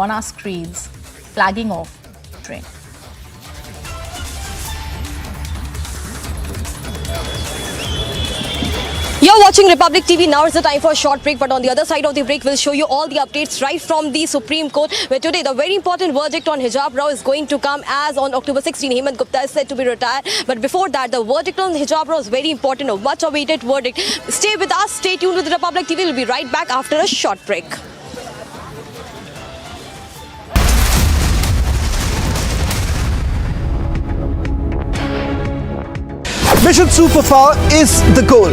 on our screens, flagging off train. You're watching Republic TV. Now is the time for a short break, but on the other side of the break, we'll show you all the updates right from the Supreme Court, where today the very important verdict on hijab Rao is going to come, as on October 16, Hemant Gupta is said to be retired. But before that, the verdict on hijab Rao is very important, a much awaited verdict. Stay with us, stay tuned with Republic TV. We'll be right back after a short break. Mission Superpower is the goal.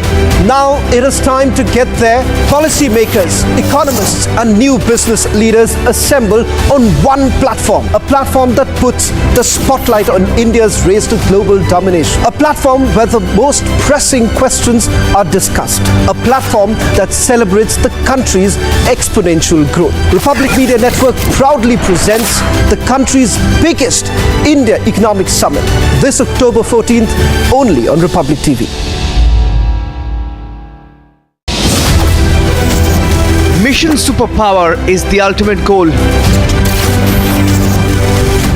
Now it is time to get there. Policymakers, economists and new business leaders assemble on one platform. A platform that puts the spotlight on India's race to global domination. A platform where the most pressing questions are discussed. A platform that celebrates the country's exponential growth. Republic Media Network proudly presents the country's biggest India Economic Summit this October 14th, only on Republic TV. Mission Superpower is the ultimate goal.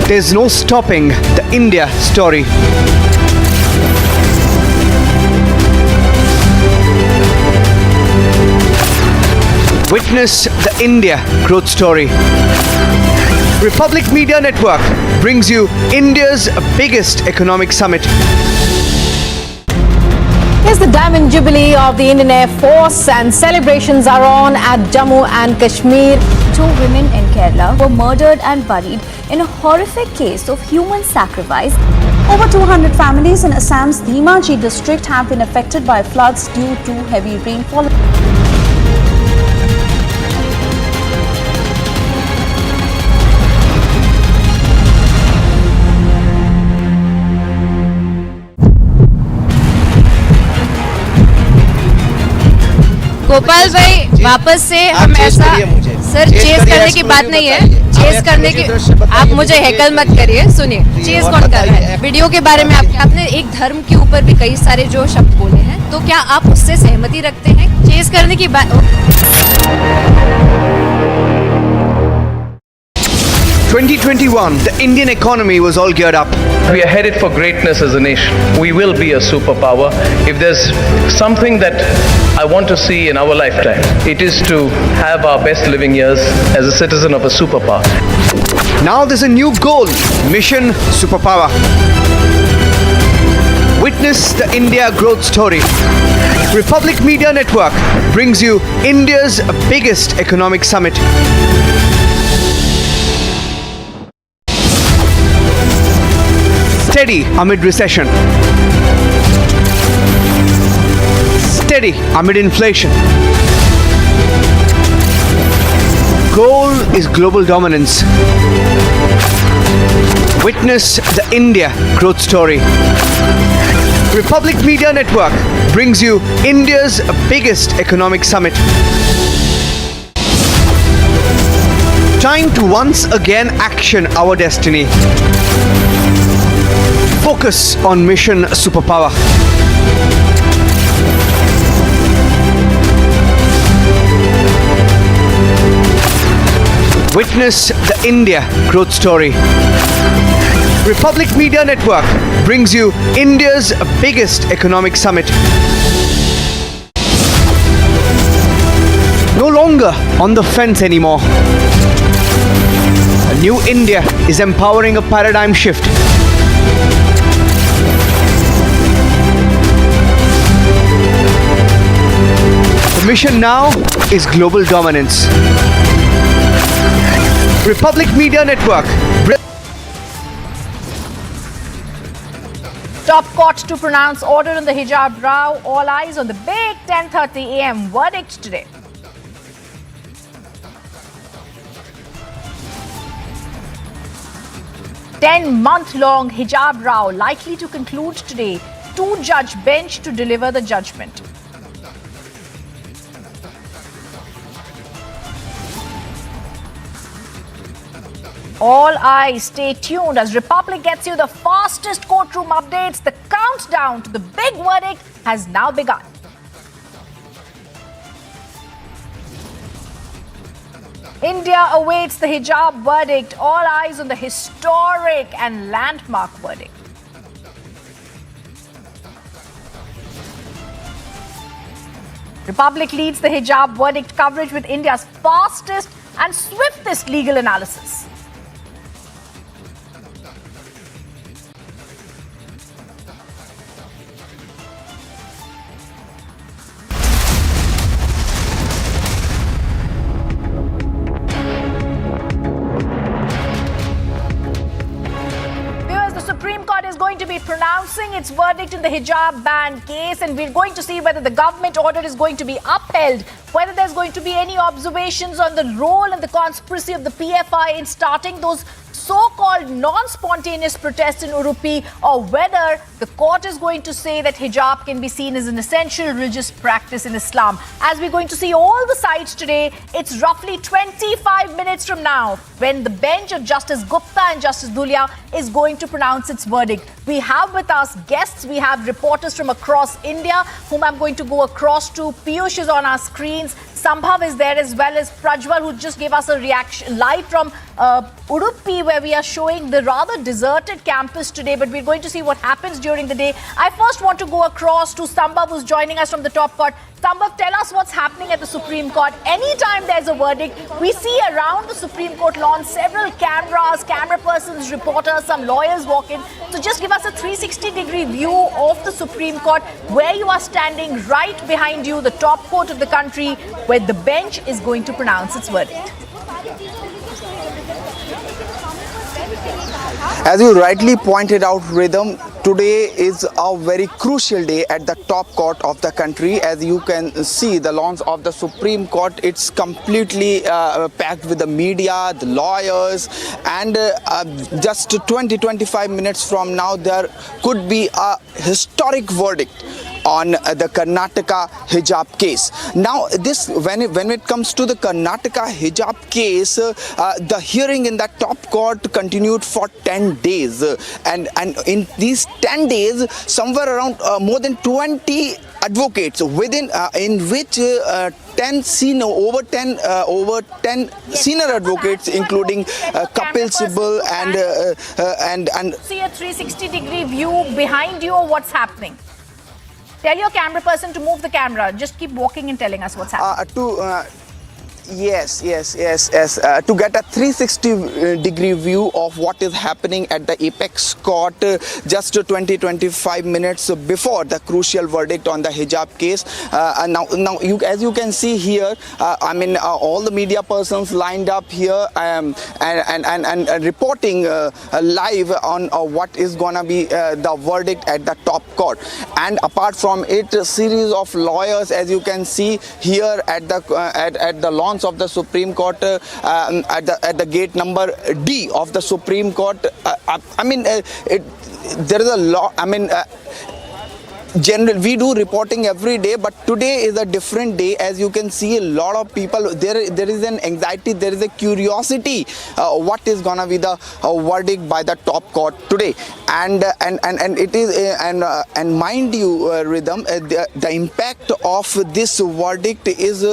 There's no stopping the India story. Witness the India growth story. Republic Media Network brings you India's biggest economic summit. It's the Diamond Jubilee of the Indian Air Force, and celebrations are on at Jammu and Kashmir. 2 women in Kerala were murdered and buried in a horrific case of human sacrifice. Over 200 families in Assam's Himachal district have been affected by floods due to heavy rainfall. Gopal भाई वापस से हम ऐसा sir chess करने की बात नहीं है, चेस करने की आप मुझे हेकल मत करिए। सुनिए, चेस कौन कर रहा है? वीडियो के बारे में आपने एक धर्म के ऊपर भी कई सारे जो शब्द बोले हैं, तो क्या आप उससे सहमति रखते हैं? चेस करने की बात 2021, the Indian economy was all geared up. We are headed for greatness as a nation. We will be a superpower. If there's something that I want to see in our lifetime, it is to have our best living years as a citizen of a superpower. Now there's a new goal, Mission Superpower. Witness the India growth story. Republic Media Network brings you India's biggest economic summit. Steady amid recession. Steady amid inflation. Goal is global dominance. Witness the India growth story. Republic Media Network brings you India's biggest economic summit. Time to once again action our destiny. Focus on Mission Superpower. Witness the India growth story. Republic Media Network brings you India's biggest economic summit. No longer on the fence anymore. A new India is empowering a paradigm shift. The mission now is global dominance. Republic Media Network. Top court to pronounce order on the hijab Rao. All eyes on the big 10:30 a.m. verdict today. Ten-month-long hijab Rao likely to conclude today. 2-judge bench to deliver the judgment. All eyes stay tuned as Republic gets you the fastest courtroom updates. The countdown to the big verdict has now begun. India awaits the hijab verdict. All eyes on the historic and landmark verdict. Republic leads the hijab verdict coverage with India's fastest and swiftest legal analysis. Is going to be pronouncing its verdict in the hijab ban case, and we're going to see whether the government order is going to be upheld, whether there's going to be any observations on the role and the conspiracy of the PFI in starting those so-called non-spontaneous protests in Udupi, or whether the court is going to say that hijab can be seen as an essential religious practice in Islam. As we're going to see all the sides today, it's roughly 25 minutes from now when the bench of Justice Gupta and Justice Dhulia is going to pronounce its verdict. We have with us guests, we have reporters from across India, whom I'm going to go across to. Piyush is on our screens. Sambhav is there, as well as Prajwal, who just gave us a reaction live from Udupi, where we are showing the rather deserted campus today, but we're going to see what happens during the day. I first want to go across to Sambhav, who's joining us from the top court. Sambhav, tell us what's happening at the Supreme Court. Anytime there's a verdict, we see around the Supreme Court lawn several cameras, camera persons, reporters, some lawyers walk in. So just give us a 360-degree view of the Supreme Court, where you are standing right behind you, the top court of the country, where the bench is going to pronounce its verdict. As you rightly pointed out, Rhythm, today is a very crucial day at the top court of the country. As you can see, the lawns of the Supreme Court, it's completely packed with the media, the lawyers, and just 20-25 minutes from now, there could be a historic verdict on the Karnataka hijab case. Now, this when it comes to the Karnataka hijab case, the hearing in the top court continued for 10 days, and in these 10 days, somewhere around more than 20 advocates within in which 10 senior senior advocates, including Kapil Sibal and see a 360-degree view behind you of what's happening. Tell your camera person to move the camera. Just keep walking and telling us what's happening. Yes. To get a 360-degree view of what is happening at the Apex Court just 20-25 minutes before the crucial verdict on the hijab case. Now, as you can see here, all the media persons lined up here and reporting live on what is gonna be the verdict at the top court. And apart from it, a series of lawyers, as you can see here at the lawn of the Supreme Court, at the gate number D of the Supreme Court. There is a lot. General, we do reporting every day, but today is a different day. As you can see, a lot of people, there is an anxiety, there is a curiosity what is gonna be the verdict by the top court today. And it is and mind you, Rhythm, the impact of this verdict is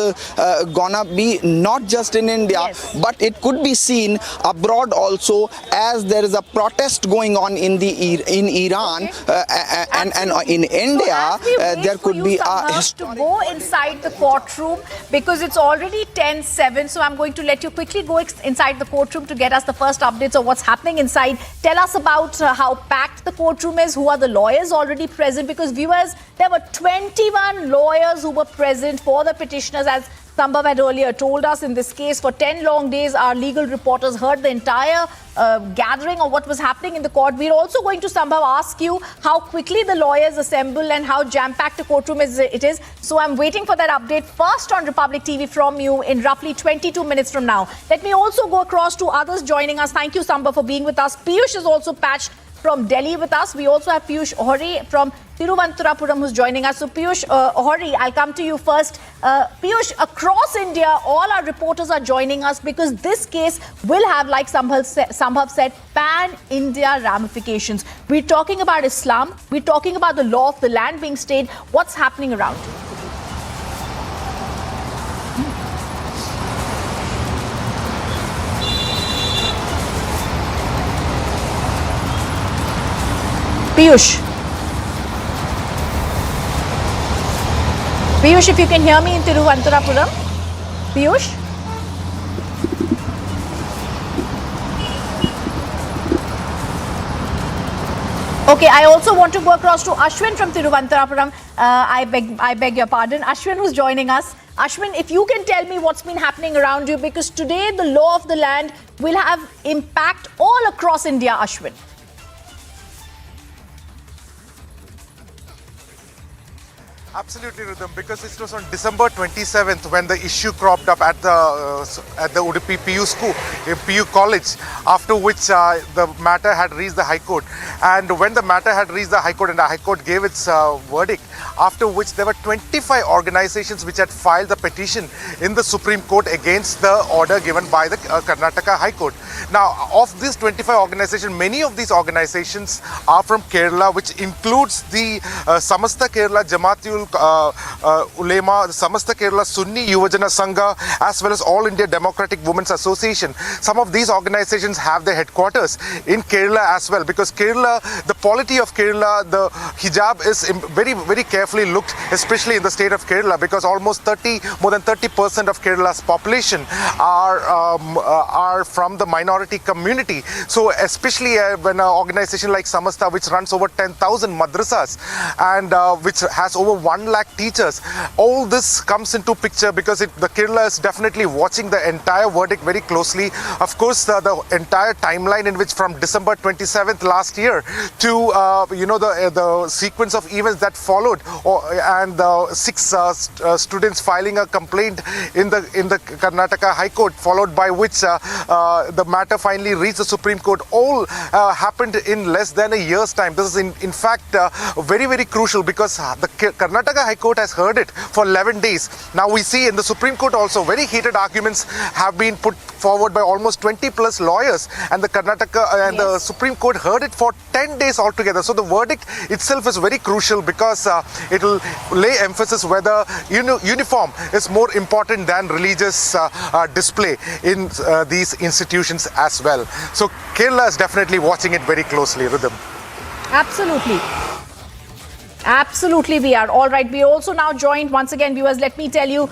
gonna be not just in India, yes, but it could be seen abroad also, as there is a protest going on in Iran, okay, and in India. There could be to go inside the courtroom, because it's already 10:07. So I'm going to let you quickly go inside the courtroom to get us the first updates of what's happening inside. Tell us about how packed the courtroom is, who are the lawyers already present, because viewers, there were 21 lawyers who were present for the petitioners. As Sambhav had earlier told us, in this case, for 10 long days, our legal reporters heard the entire gathering of what was happening in the court. We're also going to, Sambhav, ask you how quickly the lawyers assemble and how jam-packed the courtroom it is. So I'm waiting for that update first on Republic TV from you in roughly 22 minutes from now. Let me also go across to others joining us. Thank you, Sambhav, for being with us. Piyush is also patched from Delhi with us. We also have Piyush Ohri from Thiruvananthapuram who's joining us. So Piyush Ohri, I'll come to you first. Piyush, across India, all our reporters are joining us because this case will have, like Sambhav said, pan-India ramifications. We're talking about Islam. We're talking about the law of the land being stayed. What's happening around? Piyush. Piyush, if you can hear me in Thiruvananthapuram. Piyush? Okay, I also want to go across to Ashwin from Thiruvananthapuram. I beg your pardon. Ashwin, who's joining us. Ashwin, if you can tell me what's been happening around you, because today the law of the land will have impact all across India, Ashwin. Absolutely, Rhythm, because it was on December 27th when the issue cropped up at the Udupi PU College, after which the matter had reached the High Court. And when the matter had reached the High Court and the High Court gave its verdict, after which there were 25 organizations which had filed the petition in the Supreme Court against the order given by the Karnataka High Court. Now, of these 25 organizations, many of these organizations are from Kerala, which includes the Samasta Kerala Jamatul Ulema, the Samasta Kerala Sunni Yuvajana Sangha, as well as All India Democratic Women's Association. Some of these organizations have their headquarters in Kerala as well, because Kerala, the polity of Kerala, the hijab is very, very carefully looked, especially in the state of Kerala, because almost more than 30% of Kerala's population are from the minority community. So especially when an organization like Samasta, which runs over 10,000 madrasas and which has over 1 lakh teachers, all this comes into picture because the Kerala is definitely watching the entire verdict very closely. Of course, the entire timeline in which from December 27th last year to the sequence of events that followed, and the 6 students filing a complaint in the Karnataka High Court, followed by which the matter finally reached the Supreme Court, all happened in less than a year's time. This is in fact very, very crucial, because the Karnataka High Court has heard it for 11 days. Now we see in the Supreme Court also very heated arguments have been put forward by almost 20 plus lawyers, and the Karnataka and the Supreme Court heard it for 10 days altogether. So the verdict itself is very crucial, because it will lay emphasis whether uniform is more important than religious display in these institutions as well. So Kerala is definitely watching it very closely, Rhythm. Absolutely. Absolutely, we are. All right, we are also now joined once again, viewers, let me tell you,